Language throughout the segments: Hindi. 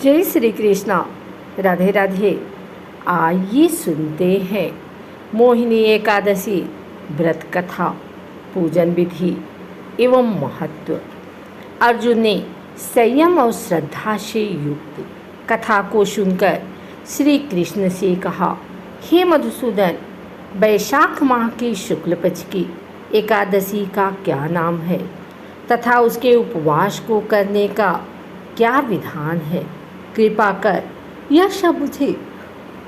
जय श्री कृष्णा। राधे राधे। आइए सुनते हैं मोहिनी एकादशी व्रत कथा, पूजन विधि एवं महत्व। अर्जुन ने संयम और श्रद्धा से युक्त कथा को सुनकर श्री कृष्ण से कहा, हे मधुसूदन, वैशाख माह की शुक्ल पक्ष की एकादशी का क्या नाम है तथा उसके उपवास को करने का क्या विधान है? कृपा कर यह सब मुझे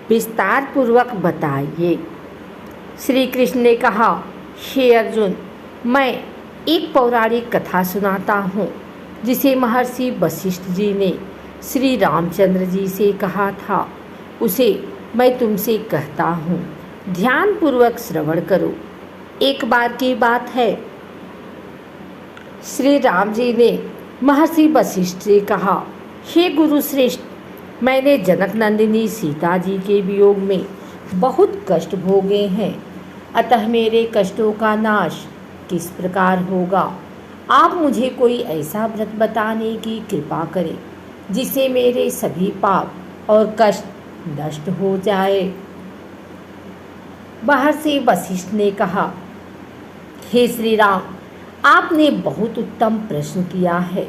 विस्तार पूर्वक बताइए। श्री कृष्ण ने कहा, हे अर्जुन, मैं एक पौराणिक कथा सुनाता हूँ जिसे महर्षि वशिष्ठ जी ने श्री रामचंद्र जी से कहा था। उसे मैं तुमसे कहता हूँ, ध्यान पूर्वक श्रवण करो। एक बार की बात है, श्री राम जी ने महर्षि वशिष्ठ से कहा, हे गुरु श्रेष्ठ, मैंने जनक नंदिनी सीता जी के वियोग में बहुत कष्ट भोगे हैं, अतः मेरे कष्टों का नाश किस प्रकार होगा? आप मुझे कोई ऐसा व्रत बताने की कृपा करें जिससे मेरे सभी पाप और कष्ट नष्ट हो जाए। महर्षि वशिष्ठ ने कहा, हे श्री राम, आपने बहुत उत्तम प्रश्न किया है।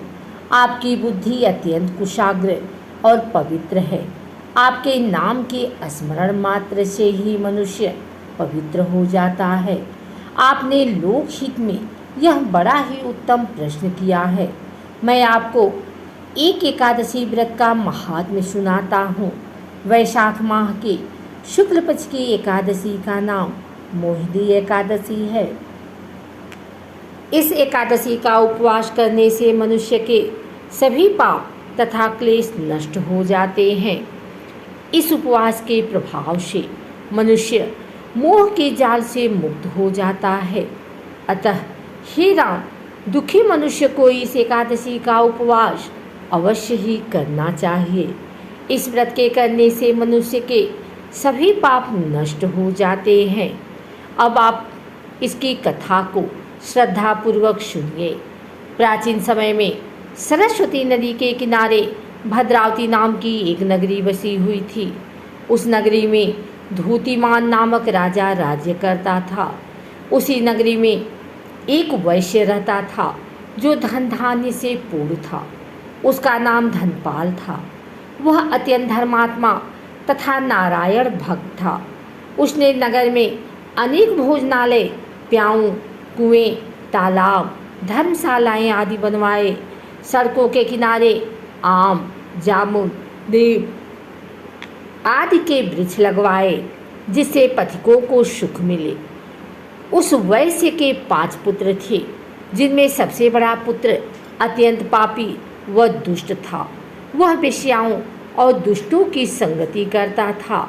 आपकी बुद्धि अत्यंत कुशाग्र और पवित्र है। आपके नाम के स्मरण मात्र से ही मनुष्य पवित्र हो जाता है। आपने लोकहित में यह बड़ा ही उत्तम प्रश्न किया है। मैं आपको एक एकादशी व्रत का महात्म्य सुनाता हूँ। वैशाख माह के शुक्ल पक्ष की एकादशी का नाम मोहिनी एकादशी है। इस एकादशी का उपवास करने से मनुष्य के सभी पाप तथा क्लेश नष्ट हो जाते हैं। इस उपवास के प्रभाव से मनुष्य मोह के जाल से मुक्त हो जाता है। अतः हे राम, दुखी मनुष्य को इस एकादशी का उपवास अवश्य ही करना चाहिए। इस व्रत के करने से मनुष्य के सभी पाप नष्ट हो जाते हैं। अब आप इसकी कथा को श्रद्धापूर्वक सुनिए। प्राचीन समय में सरस्वती नदी के किनारे भद्रावती नाम की एक नगरी बसी हुई थी। उस नगरी में धूतिमान नामक राजा राज्य करता था। उसी नगरी में एक वैश्य रहता था जो धन धान्य से पूर्ण था। उसका नाम धनपाल था। वह अत्यंत धर्मात्मा तथा नारायण भक्त था। उसने नगर में अनेक भोजनालय, प्याऊ, कुएं, तालाब, धर्मशालाएं आदि बनवाए। सड़कों के किनारे आम, जामुन, नीम आदि के वृक्ष लगवाए जिससे पथिकों को सुख मिले। उस वैश्य के 5 पुत्र थे, जिनमें सबसे बड़ा पुत्र अत्यंत पापी व दुष्ट था। वह वेश्याओं और दुष्टों की संगति करता था।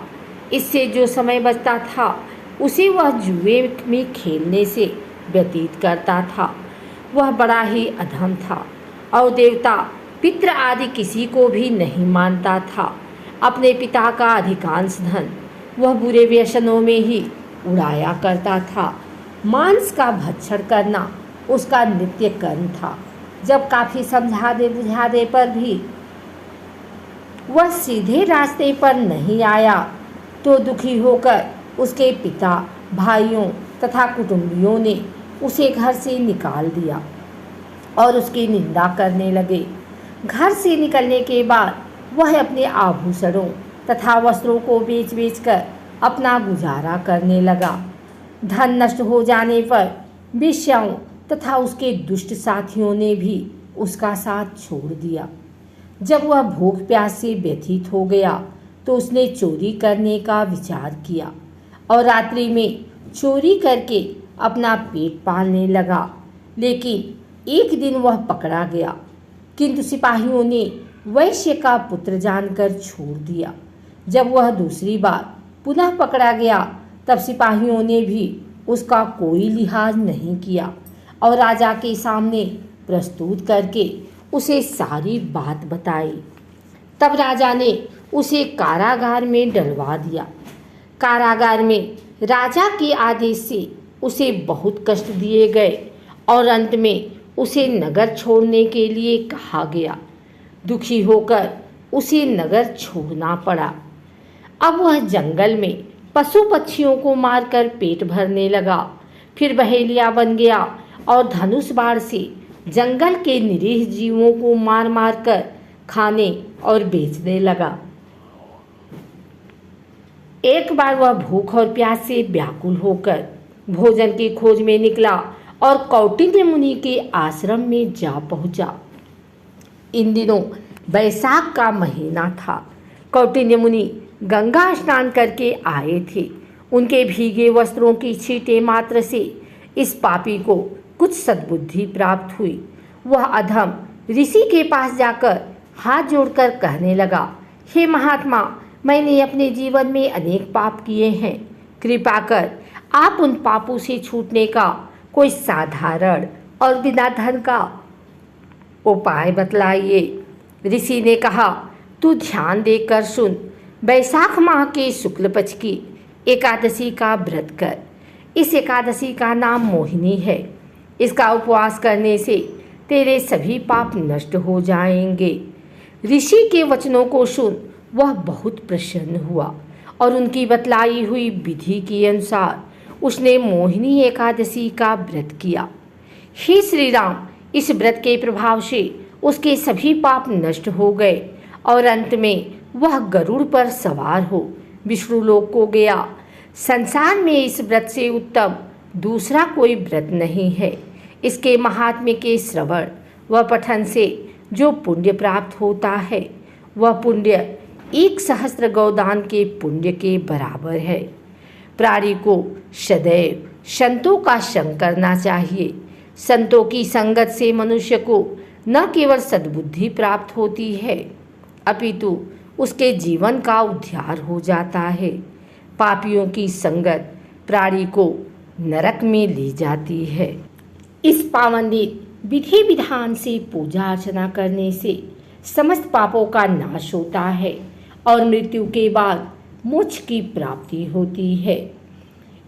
इससे जो समय बचता था उसे वह जुए में खेलने से व्यतीत करता था। वह बड़ा ही अधम था और देवता, पितृ आदि किसी को भी नहीं मानता था। अपने पिता का अधिकांश धन वह बुरे व्यसनों में ही उड़ाया करता था। मांस का भक्षण करना उसका नित्य कर्म था। जब काफ़ी समझाने बुझाने पर भी वह सीधे रास्ते पर नहीं आया तो दुखी होकर उसके पिता, भाइयों तथा कुटुंबियों ने उसे घर से निकाल दिया और उसकी निंदा करने लगे। घर से निकलने के बाद वह अपने आभूषणों तथा वस्त्रों को बेच बेच कर अपना गुजारा करने लगा। धन नष्ट हो जाने पर वेश्याओं तथा उसके दुष्ट साथियों ने भी उसका साथ छोड़ दिया। जब वह भूख प्यास से व्यथित हो गया तो उसने चोरी करने का विचार किया और रात्रि में चोरी करके अपना पेट पालने लगा। लेकिन एक दिन वह पकड़ा गया, किंतु सिपाहियों ने वैश्य का पुत्र जानकर छोड़ दिया। जब वह दूसरी बार पुनः पकड़ा गया तब सिपाहियों ने भी उसका कोई लिहाज नहीं किया और राजा के सामने प्रस्तुत करके उसे सारी बात बताई। तब राजा ने उसे कारागार में डलवा दिया। कारागार में राजा के आदेश से उसे बहुत कष्ट दिए गए और अंत में उसे नगर छोड़ने के लिए कहा गया। दुखी होकर उसे नगर छोड़ना पड़ा। अब वह जंगल में पशु पक्षियों को मारकर पेट भरने लगा, फिर बहेलिया बन गया और धनुष बाण से जंगल के निरीह जीवों को मार मार कर खाने और बेचने लगा। एक बार वह भूख और प्यास से व्याकुल होकर भोजन की खोज में निकला और कौटिल्य मुनि के आश्रम में जा पहुंचा। इन दिनों बैसाख का महीना था। कौटिल्य मुनि गंगा स्नान करके आए थे। उनके भीगे वस्त्रों की छींटे मात्र से इस पापी को कुछ सद्बुद्धि प्राप्त हुई। वह अधम ऋषि के पास जाकर हाथ जोड़कर कहने लगा, हे महात्मा, मैंने अपने जीवन में अनेक पाप किए हैं। कृपा कर आप उन पापों से छूटने का कोई साधारण और बिना धन का उपाय बतलाइए। ऋषि ने कहा, तू ध्यान देकर सुन। बैसाख माह के शुक्ल पक्ष की एकादशी का व्रत कर। इस एकादशी का नाम मोहिनी है। इसका उपवास करने से तेरे सभी पाप नष्ट हो जाएंगे। ऋषि के वचनों को सुन वह बहुत प्रसन्न हुआ और उनकी बतलाई हुई विधि के अनुसार उसने मोहिनी एकादशी का व्रत किया। हे श्री राम, इस व्रत के प्रभाव से उसके सभी पाप नष्ट हो गए और अंत में वह गरुड़ पर सवार हो विष्णु लोक को गया। संसार में इस व्रत से उत्तम दूसरा कोई व्रत नहीं है। इसके महात्म्य के श्रवण व पठन से जो पुण्य प्राप्त होता है वह पुण्य 1,000 गौदान के पुण्य के बराबर है। प्राणी को सदैव संतों का संग करना चाहिए। संतों की संगत से मनुष्य को न केवल सद्बुद्धि प्राप्त होती है अपितु उसके जीवन का उद्धार हो जाता है। पापियों की संगत प्राणी को नरक में ले जाती है। इस पावन दिन विधि विधान से पूजा अर्चना करने से समस्त पापों का नाश होता है और मृत्यु के बाद मोक्ष की प्राप्ति होती है।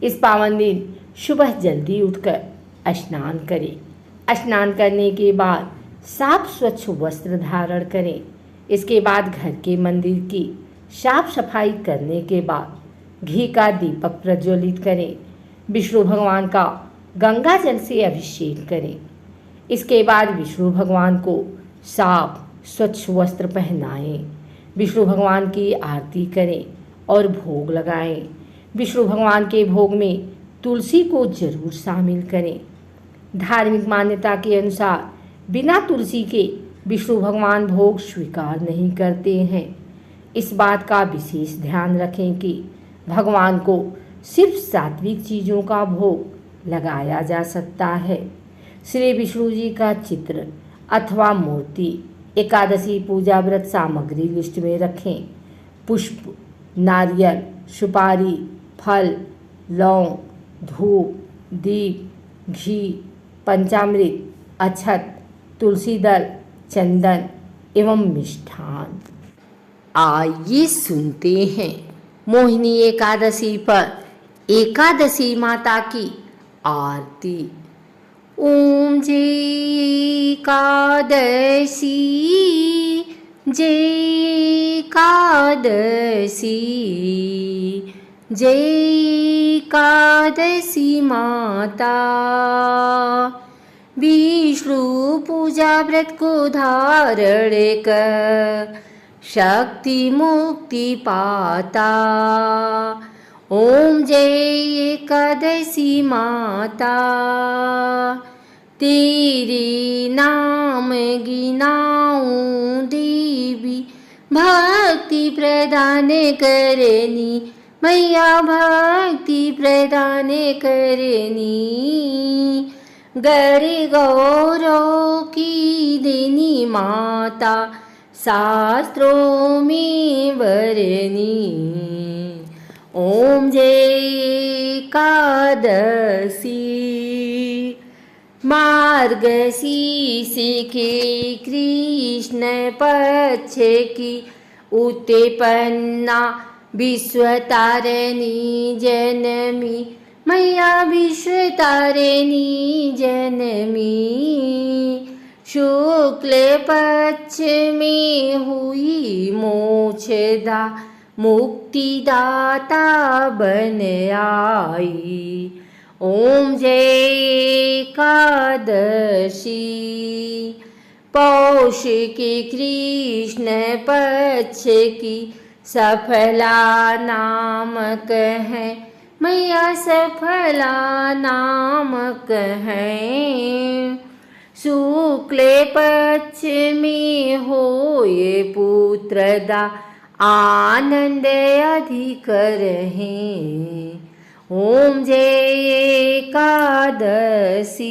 इस पावन दिन सुबह जल्दी उठकर स्नान करें। स्नान करने के बाद साफ स्वच्छ वस्त्र धारण करें। इसके बाद घर के मंदिर की साफ सफाई करने के बाद घी का दीपक प्रज्वलित करें। विष्णु भगवान का गंगा जल से अभिषेक करें। इसके बाद विष्णु भगवान को साफ स्वच्छ वस्त्र पहनाएं। विष्णु भगवान की आरती करें और भोग लगाएं। विष्णु भगवान के भोग में तुलसी को जरूर शामिल करें। धार्मिक मान्यता के अनुसार बिना तुलसी के विष्णु भगवान भोग स्वीकार नहीं करते हैं। इस बात का विशेष ध्यान रखें कि भगवान को सिर्फ सात्विक चीज़ों का भोग लगाया जा सकता है। श्री विष्णु जी का चित्र अथवा मूर्ति एकादशी पूजा व्रत सामग्री लिस्ट में रखें। पुष्प, नारियल, सुपारी, फल, लौंग, धूप, दीप, घी, पंचामृत, अक्षत, तुलसी दल, चंदन एवं मिष्ठान। आइए सुनते हैं मोहिनी एकादशी पर एकादशी माता की आरती। ओम जय एकादशी, जय एकादशी, जय एकादशी माता। विष्णु पूजा व्रत को धारण कर शक्ति मुक्ति पाता। ओम जय एकादशी माता, तेरे नाम गिनाऊं देवी, भक्ति प्रदान करनी मैया, भक्ति प्रदान करनी। गौरी गौरव की देनी माता, शास्त्रों में वरनी। ओम जय एकादशी, मार्गशीर्ष के कृष्ण पक्ष की उत्पन्ना विश्वतारिणी जनमी मैया, विश्वतारिणी जनमी। शुक्ल पक्ष में हुई मोक्षदा मुक्तिदाता बन आई। ओम जय एकादशी। पौष की कृष्ण पक्ष की सफला नामक है, मैया सफला नामक है। शुक्ल पक्ष में होए पुत्रदा आनंद अधिक रहे। ओम जय एकादशी।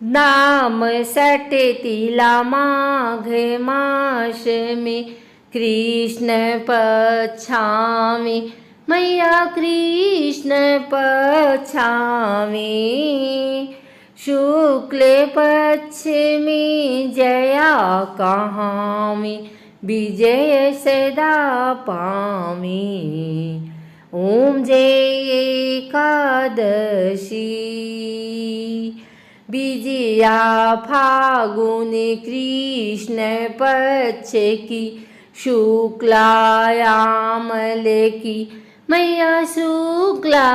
नाम सटतिला माघ मास में कृष्ण पक्षामी, मैया कृष्ण पक्षामी। शुक्ल पक्ष में जया कहामी, विजय सदा पामी। ओम जय एकादशी। विजया फागुन कृष्ण पक्ष की शुक्लायामल की, मैया शुक्ला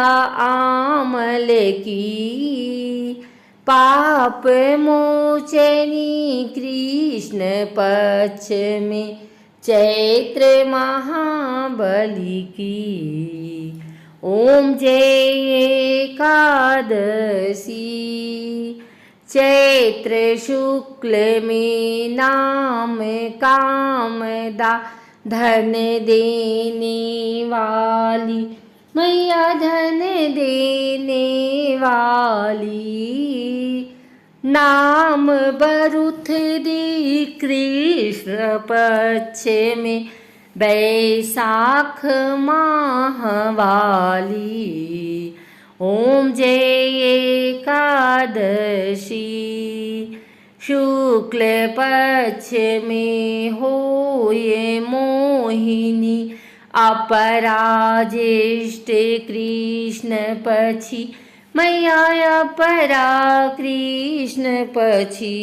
आमल की। पाप मोचनी कृष्ण पक्ष में चैत्र महाबली की। ओम जय एकादशी। चैत्र शुक्ल में नाम कामदा धन देने वाली, मैया धन देने वाली। नाम बरुथ दी कृष्ण पक्ष में बैसाख माह वाली। ओम जय एकादशी। शुक्ल पक्ष में होए मोहिनी, अपराजेष्ठ कृष्ण पक्षी, मैया अपरा कृष्ण पक्षी।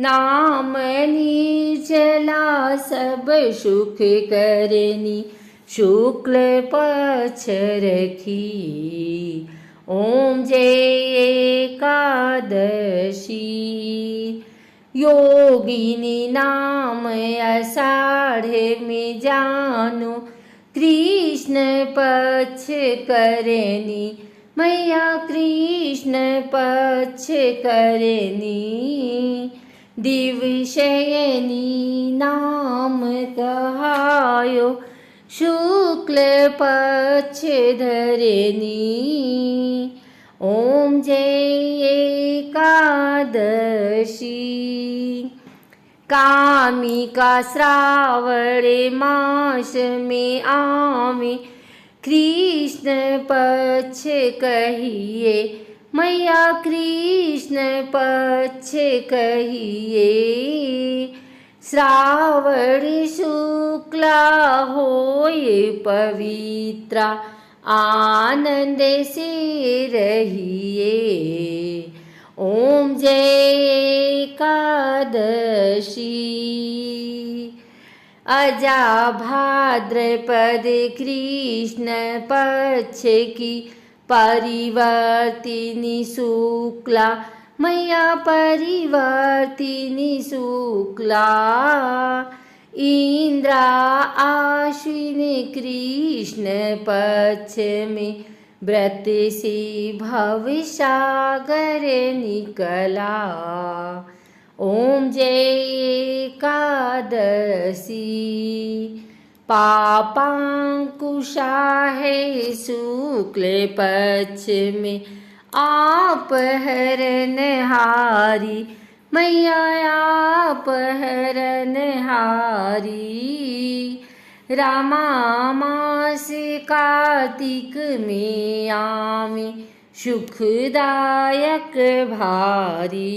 नाम निर्जला सब सुख करनी, शुक्ल पक्ष रखी। ओम जय एकादशी। योगिनी नाम आषाढ़ में जानो, कृष्ण पक्ष करनी, मैया कृष्ण पक्ष करनी। दिवशयनी नाम कहायो, शुक्ल पक्ष धरनी। ओम जय एकादशी। कामिका श्रावण मास में आवे, कृष्ण पक्ष कहिए, मैया कृष्ण पक्ष कहिए। श्रावण शुक्ला होए पवित्रा, आनंद से रहिए। ओम जय एकादशी। अजा भाद्रपद कृष्ण पक्ष की परिवर्तिनी शुक्ला, मैया परिवर्तिनी शुक्ला। इंद्रा आश्विन कृष्ण पक्ष में व्रत से भवसागर निकला। ओम जय एकादशी। पापांकुशा है शुक्ल पक्ष में आप हरनहारी, मैया आप हरनहारी। रामा मास कार्तिक में आमे, सुखदायक भारी।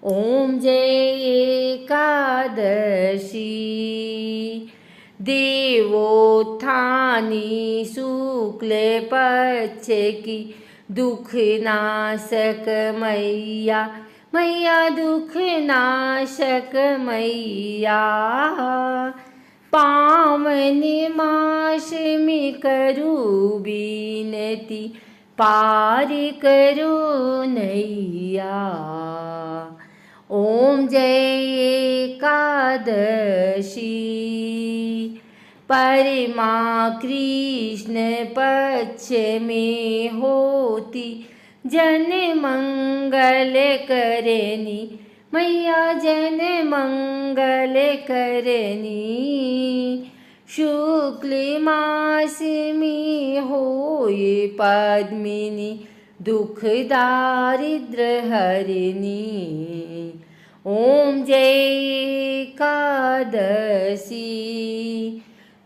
ओम जय एकादशी। देवोत्थानी शुक्ल पक्ष की दुख नाशक मैया, मैया दुख नाशक मैया, पावन मास में करूँ बीनती, पार करो नैया। ओम जय एकादशी, परमा कृष्ण पक्ष में होती, जन मंगल करनी मैया, जन मंगल करनी। शुक्ल मास में होए पद्मिनी, दुख दारिद्र हरिणी। ओम जय एकादशी,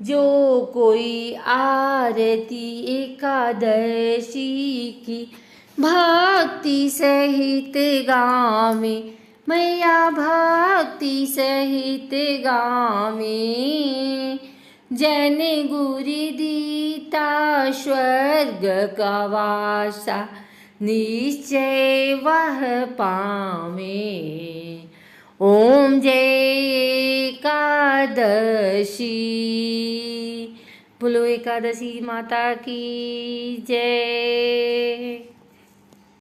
जो कोई आरती एकादशी की भक्ति सहित गावे मैया, भक्ति सहित गावे, जन गुरु दीता स्वर्ग का वासा, निश्चय वह पावे। ओम जय एकादशी। बोलो एकादशी माता की जय।